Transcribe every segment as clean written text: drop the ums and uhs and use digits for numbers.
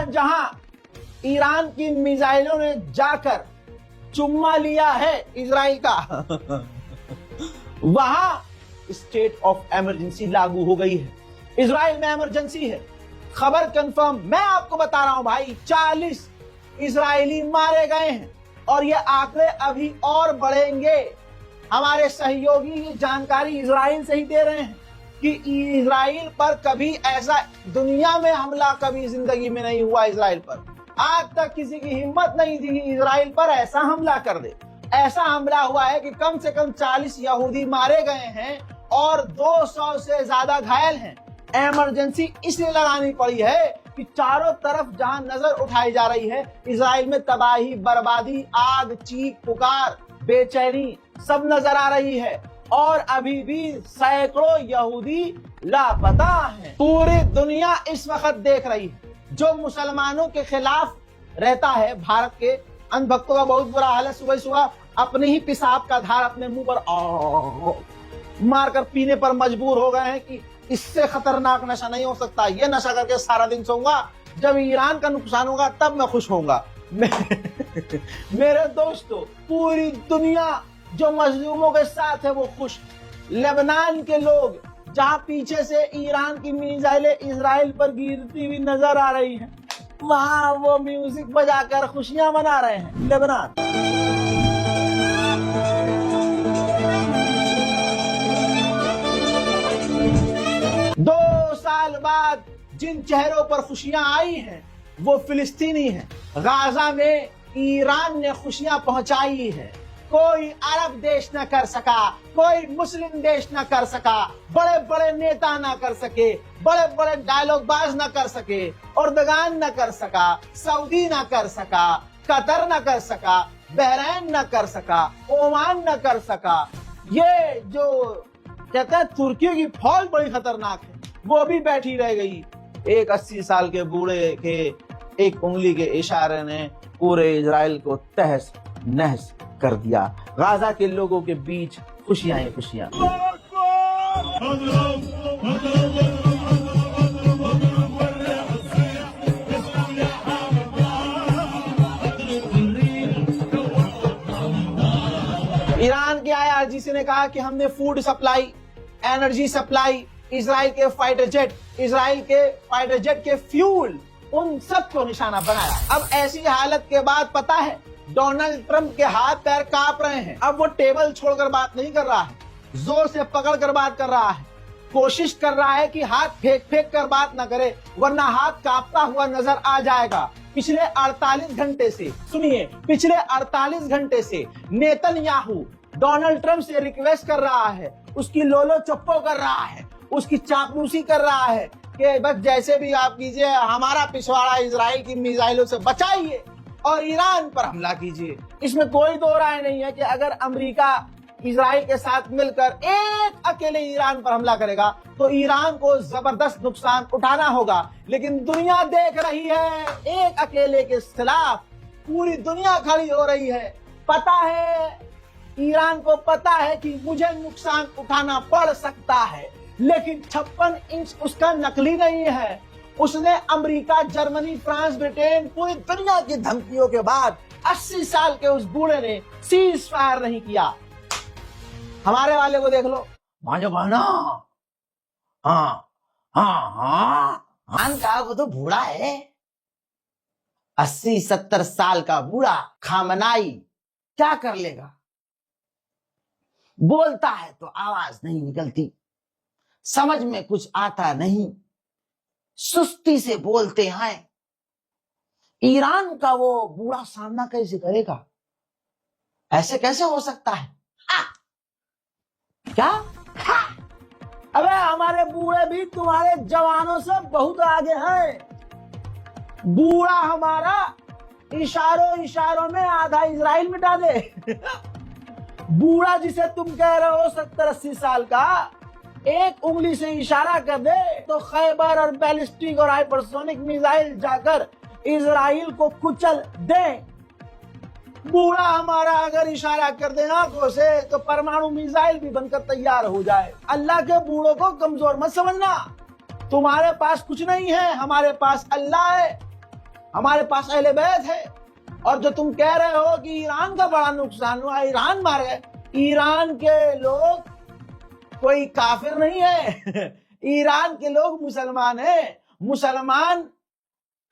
जहां ईरान की मिसाइलों ने जाकर चुम्मा लिया है इजराइल का, वहां स्टेट ऑफ इमरजेंसी लागू हो गई है। इजराइल में इमरजेंसी है। खबर कंफर्म, मैं आपको बता रहा हूं भाई, 40 इजरायली मारे गए हैं और ये आंकड़े अभी और बढ़ेंगे। हमारे सहयोगी ये जानकारी इजराइल से ही दे रहे हैं कि इजराइल पर कभी ऐसा दुनिया में हमला कभी जिंदगी में नहीं हुआ। इजराइल पर आज तक किसी की हिम्मत नहीं थी कि इजराइल पर ऐसा हमला कर दे। ऐसा हमला हुआ है कि कम से कम 40 यहूदी मारे गए हैं और 200 से ज्यादा घायल हैं। इमरजेंसी इसलिए लगानी पड़ी है कि चारों तरफ जहां नजर उठाई जा रही है, इजराइल में तबाही, बर्बादी, आग, चीख पुकार, बेचैनी सब नजर आ रही है और अभी भी सैकड़ों यहूदी लापता हैं। पूरी दुनिया इस वक्त देख रही है। जो मुसलमानों के खिलाफ रहता है, भारत के अंधभक्तों का बहुत बुरा हाल है। सुबह सुबह अपने ही पेशाब का धार अपने मुंह पर मारकर पीने पर मजबूर हो गए हैं कि इससे खतरनाक नशा नहीं हो सकता। ये नशा करके सारा दिन सोऊंगा, जब ईरान का नुकसान होगा तब मैं खुश होऊंगा। मेरे दोस्तों, पूरी दुनिया जो मजलूमों के साथ है वो खुश। लेबनान के लोग जहां पीछे से ईरान की मिसाइलें इजराइल पर गिरती हुई नजर आ रही हैं, वहां वो म्यूजिक बजाकर खुशियां मना रहे हैं। लेबनान 2 साल बाद जिन चेहरों पर खुशियां आई हैं वो फिलिस्तीनी हैं। गाजा में ईरान ने खुशियां पहुंचाई है। कोई अरब देश न कर सका, कोई मुस्लिम देश न कर सका, बड़े बड़े नेता न कर सके, बड़े बड़े डायलॉगबाज न कर सके, अर्दगान न कर सका, सऊदी न कर सका, कतर न कर सका, बहरैन न कर सका, ओमान न कर सका। ये जो कहते हैं तुर्की की फौज बड़ी खतरनाक है, वो भी बैठी रह गई। एक 80 साल के बूढ़े के एक उंगली के इशारे ने पूरे इजराइल को तहस नहस कर दिया। गाजा के लोगों के बीच खुशियां ही खुशियां। ईरान के IRGC ने कहा कि हमने food supply, energy supply, Israel के फाइटर जेट के फ्यूल, उन सबको निशाना बनाया। अब ऐसी हालत के बाद पता है डोनाल्ड ट्रंप के हाथ पैर कांप रहे हैं। अब वो टेबल छोड़कर बात नहीं कर रहा है, जोर से पकड़ कर बात कर रहा है। कोशिश कर रहा है कि हाथ फेंक कर बात ना करे, वरना हाथ कांपता हुआ नजर आ जाएगा। पिछले 48 घंटे से सुनिए, पिछले 48 घंटे से नेतन्याहू डोनाल्ड ट्रंप से रिक्वेस्ट कर रहा है, उसकी लोलो चप्पो कर रहा है, उसकी चापलूसी कर रहा है कि बस जैसे भी आप कीजिए, हमारा पिछवाड़ा इजराइल की मिसाइलों से बचाइए और ईरान पर हमला कीजिए। इसमें कोई दो राय नहीं है कि अगर अमेरिका इजराइल के साथ मिलकर एक अकेले ईरान पर हमला करेगा तो ईरान को जबरदस्त नुकसान उठाना होगा। लेकिन दुनिया देख रही है, एक अकेले के खिलाफ पूरी दुनिया खड़ी हो रही है। पता है, ईरान को पता है कि मुझे नुकसान उठाना पड़ सकता है, लेकिन 56 इंच उसका नकली नहीं है। उसने अमेरिका, जर्मनी, फ्रांस, ब्रिटेन, पूरी दुनिया की धमकियों के बाद 80 साल के उस बूढ़े ने सीज फायर नहीं किया। हमारे वाले को देख लो, भांजो बहना, हाँ हाँ हाँ, खान का वो तो बूढ़ा है, 80-70 साल का बूढ़ा खामनाई क्या कर लेगा? बोलता है तो आवाज नहीं निकलती, समझ में कुछ आता नहीं, सुस्ती से बोलते हैं। ईरान का वो बूढ़ा सामना कैसे करेगा? ऐसे कैसे हो सकता है? क्या? अबे हमारे बूढ़े भी तुम्हारे जवानों से बहुत आगे हैं। बूढ़ा हमारा इशारों में आधा इजराइल मिटा दे। बूढ़ा जिसे तुम कह रहे हो 70-80 साल का, एक उंगली से इशारा कर दे तो खैबर और बैलिस्टिक और हाइपरसोनिक मिसाइल जाकर इजराइल को कुचल दे। बूढ़ा हमारा अगर इशारा कर दे आंखों से तो परमाणु मिसाइल भी बनकर तैयार हो जाए। अल्लाह के बूढ़ों को कमजोर मत समझना। तुम्हारे पास कुछ नहीं है, हमारे पास अल्लाह है। हमारे पास अहले बैत है। और जो तुम कह रहे हो कि ईरान का बड़ा नुकसान हुआ, ईरान मार गए, ईरान के लोग कोई काफिर नहीं है। ईरान के लोग मुसलमान हैं। मुसलमान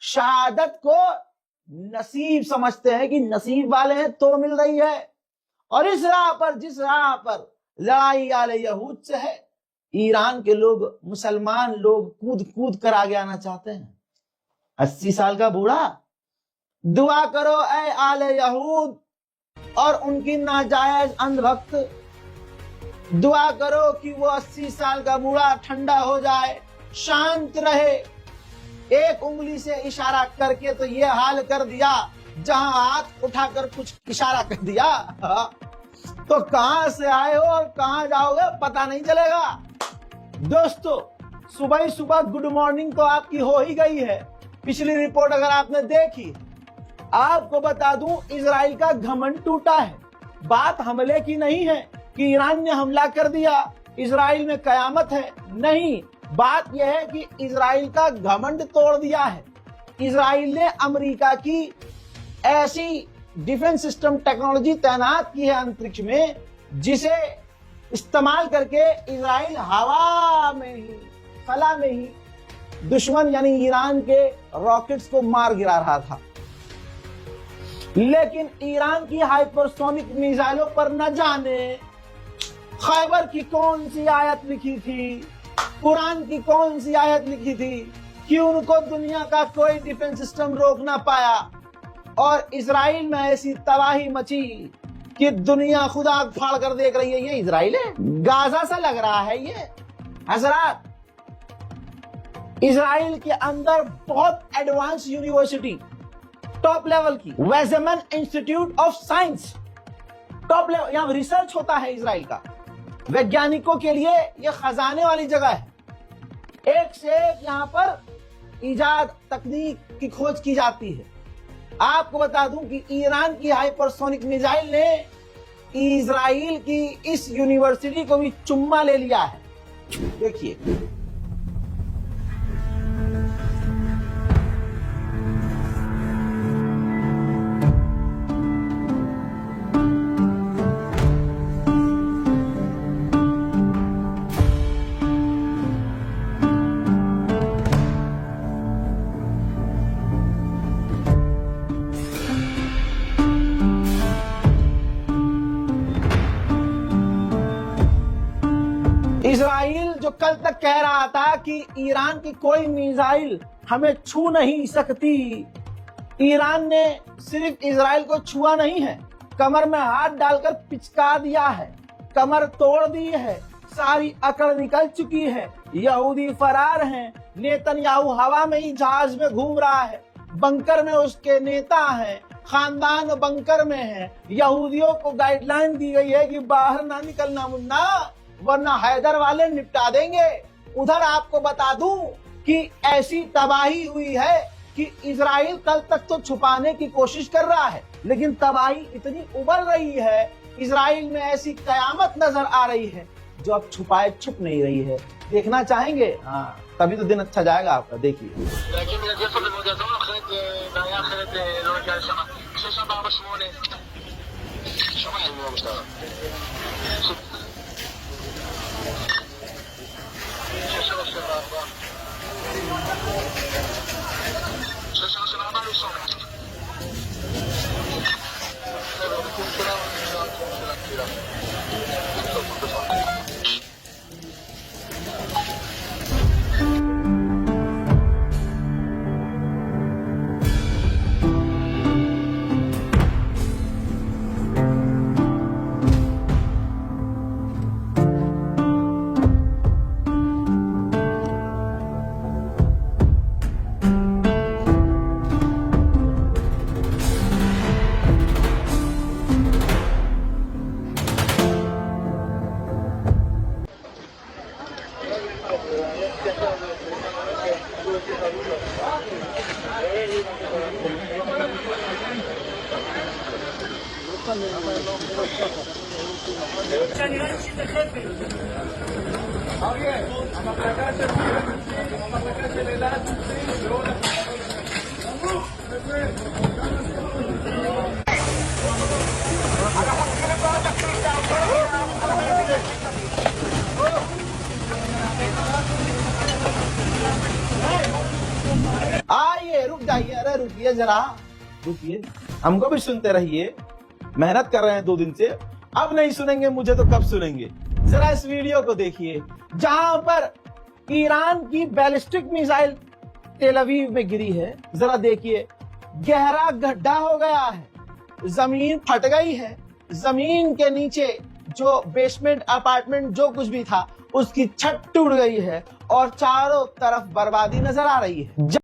शहादत को नसीब समझते हैं कि नसीब वाले हैं तो मिल रही है। और इस राह पर, जिस राह पर लड़ाई आले यहूद से है, ईरान के लोग, मुसलमान लोग कूद कूद कर आगे आना चाहते हैं। 80 साल का बूढ़ा, दुआ करो ऐ आले यहूद और उनकी नाजायज अंधभक्त, दुआ करो कि वो 80 साल का बूढ़ा ठंडा हो जाए, शांत रहे। एक उंगली से इशारा करके तो ये हाल कर दिया, जहां हाथ उठाकर कुछ इशारा कर दिया तो कहां से आए हो और कहां जाओगे पता नहीं चलेगा। दोस्तों, सुबह सुबह गुड मॉर्निंग तो आपकी हो ही गई है। पिछली रिपोर्ट अगर आपने देखी, आपको बता दूं, इजराइल का घमंड टूटा है। बात हमले की नहीं है कि ईरान ने हमला कर दिया, इजराइल में कयामत है, नहीं। बात यह है कि इजराइल का घमंड तोड़ दिया है। इजराइल ने अमेरिका की ऐसी डिफेंस सिस्टम टेक्नोलॉजी तैनात की है अंतरिक्ष में, जिसे इस्तेमाल करके इजराइल हवा में ही, फला में ही दुश्मन यानी ईरान के रॉकेट्स को मार गिरा रहा था। लेकिन ईरान की हाइपरसोनिक मिसाइलों पर न जाने खैबर की कौन सी आयत लिखी थी, कुरान की कौन सी आयत लिखी थी कि उनको दुनिया का कोई डिफेंस सिस्टम रोक ना पाया। और इजराइल में ऐसी तबाही मची कि दुनिया खुदा फाड़ कर देख रही है। ये इजराइल है, गाजा सा लग रहा है ये हजरात। इजराइल के अंदर बहुत एडवांस यूनिवर्सिटी, टॉप लेवल की, Weizmann Institute of Science, top level, यहां रिसर्च होता है इजराइल का। वैज्ञानिकों के लिए यह खजाने वाली जगह है। एक से एक यहां पर इजाद, तकनीक की खोज की जाती है। आपको बता दूं कि ईरान की हाइपरसोनिक मिसाइल ने इजराइल की इस यूनिवर्सिटी को भी चुम्मा ले लिया है। देखिए, इजराइल जो कल तक कह रहा था कि ईरान की कोई मिसाइल हमें छू नहीं सकती, ईरान ने सिर्फ इजराइल को छुआ नहीं है, कमर में हाथ डालकर पिचका दिया है, कमर तोड़ दी है, सारी अकड़ निकल चुकी है। यहूदी फरार हैं, नेतन्याहू हवा में ही जहाज में घूम रहा है, बंकर में उसके नेता हैं, खानदान बंकर में है। यहूदियों को गाइडलाइन दी गई है कि बाहर ना निकलना मुन्ना, वरना हैदर वाले निपटा देंगे। उधर आपको बता दूं कि ऐसी तबाही हुई है कि इजराइल कल तक तो छुपाने की कोशिश कर रहा है, लेकिन तबाही इतनी उभर रही है, इजराइल में ऐसी कयामत नजर आ रही है जो अब छुपाए छुप नहीं रही है। देखना चाहेंगे? हाँ, तभी तो दिन अच्छा जाएगा आपका। देखिए, आइए, रुक जाइए, अरे रुकिए जरा, रुकिए, हमको भी सुनते रहिए। मेहनत कर रहे हैं 2 दिन से, अब नहीं सुनेंगे मुझे तो कब सुनेंगे। जरा इस वीडियो को देखिए जहां पर ईरान की बैलिस्टिक मिसाइल तेल अवीव में गिरी है। जरा देखिए, गहरा गड्ढा हो गया है, जमीन फट गई है, जमीन के नीचे जो बेसमेंट अपार्टमेंट जो कुछ भी था उसकी छत टूट गई है और चारों तरफ बर्बादी नजर आ रही है।